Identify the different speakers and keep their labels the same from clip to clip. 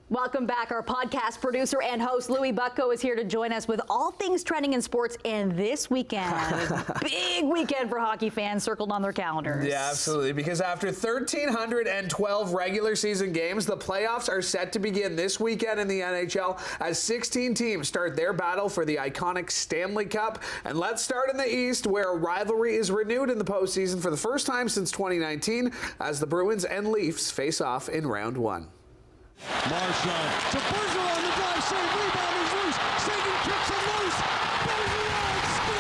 Speaker 1: Welcome back. Our podcast producer and host, Louis Butko, is here to join us with all things trending in sports. And this weekend, big weekend for hockey fans circled on their calendars.
Speaker 2: Yeah, absolutely. Because after 1,312 regular season games, the playoffs are set to begin this weekend in the NHL as 16 teams start their battle for the iconic Stanley Cup. And let's start in the East, where a rivalry is renewed in the postseason for the first time since 2019 as the Bruins and Leafs face off in round one.
Speaker 3: Marchand to Bergeron on the drive, save, rebound is loose, Sagan kicks it loose, Bergeron scores!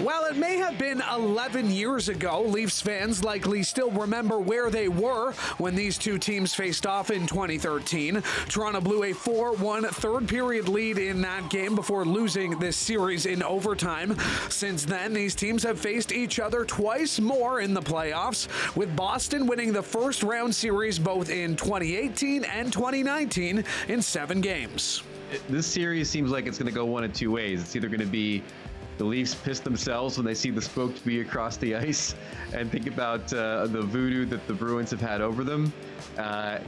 Speaker 2: While it may have been 11 years ago, Leafs fans likely still remember where they were when these two teams faced off in 2013. Toronto blew a 4-1 third-period lead in that game before losing this series in overtime. Since then, these teams have faced each other twice more in the playoffs, with Boston winning the first-round series both in 2018 and 2019 in 7 games.
Speaker 4: This series seems like it's going to go one of two ways. It's either going to be the Leafs piss themselves when they see the spoked be across the ice and think about the voodoo that the Bruins have had over them,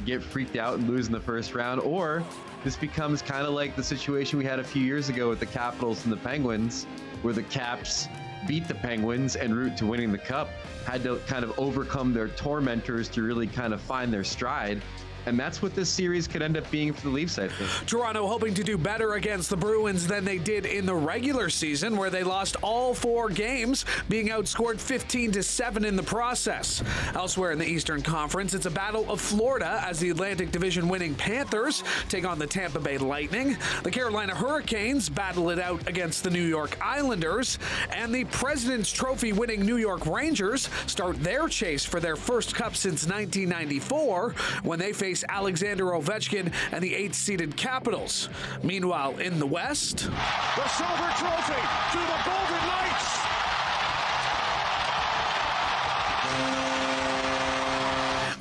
Speaker 4: get freaked out and lose in the first round, or this becomes kind of like the situation we had a few years ago with the Capitals and the Penguins, where the Caps beat the Penguins en route to winning the Cup, had to kind of overcome their tormentors to really kind of find their stride. And that's what this series could end up being for the Leafs, I think.
Speaker 2: Toronto hoping to do better against the Bruins than they did in the regular season, where they lost all 4 games, being outscored 15-7 in the process. Elsewhere in the Eastern Conference, it's a battle of Florida as the Atlantic Division winning Panthers take on the Tampa Bay Lightning. The Carolina Hurricanes battle it out against the New York Islanders, and the President's Trophy winning New York Rangers start their chase for their first cup since 1994 when they face Alexander Ovechkin and the 8th-seeded Capitals. Meanwhile, in the West,
Speaker 3: The silver trophy to the Golden Knights!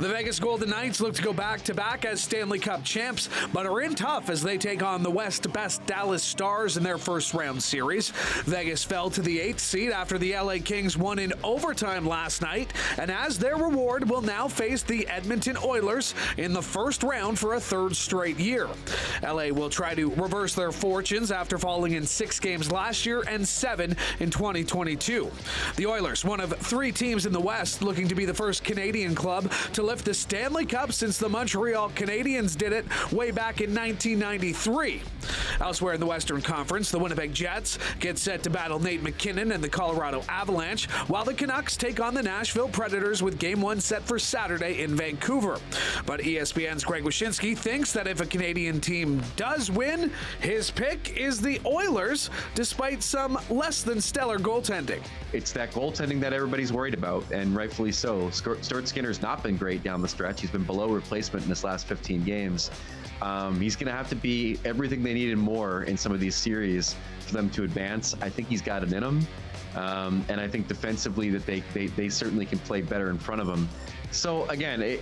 Speaker 2: the Vegas Golden Knights look to go back-to-back as Stanley Cup champs, but are in tough as they take on the West best Dallas Stars in their first-round series. Vegas fell to the 8th seed after the LA Kings won in overtime last night, and as their reward will now face the Edmonton Oilers in the first round for a 3rd straight year. LA will try to reverse their fortunes after falling in 6 games last year and 7 in 2022. The Oilers, one of 3 teams in the West, looking to be the first Canadian club to lift the Stanley Cup since the Montreal Canadiens did it way back in 1993. Elsewhere in the Western Conference, the Winnipeg Jets get set to battle Nate McKinnon and the Colorado Avalanche, while the Canucks take on the Nashville Predators with Game 1 set for Saturday in Vancouver. But ESPN's Greg Wyshynski thinks that if a Canadian team does win, his pick is the Oilers, despite some less than stellar goaltending.
Speaker 4: It's that goaltending that everybody's worried about, and rightfully so. Stuart Skinner's not been great down the stretch. He's been below replacement in this last 15 games. He's going to have to be everything they need and more in some of these series for them to advance. I think he's got it in him. And I think defensively that they certainly can play better in front of him. So again,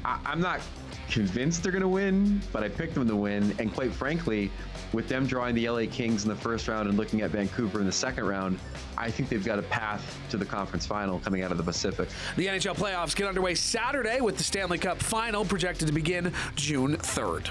Speaker 4: I'm not convinced they're going to win, but I picked them to win. And quite frankly, with them drawing the LA Kings in the first round and looking at Vancouver in the second round, I think they've got a path to the conference final coming out of the Pacific.
Speaker 2: The NHL playoffs get underway Saturday with the Stanley Cup final projected to begin June 3rd.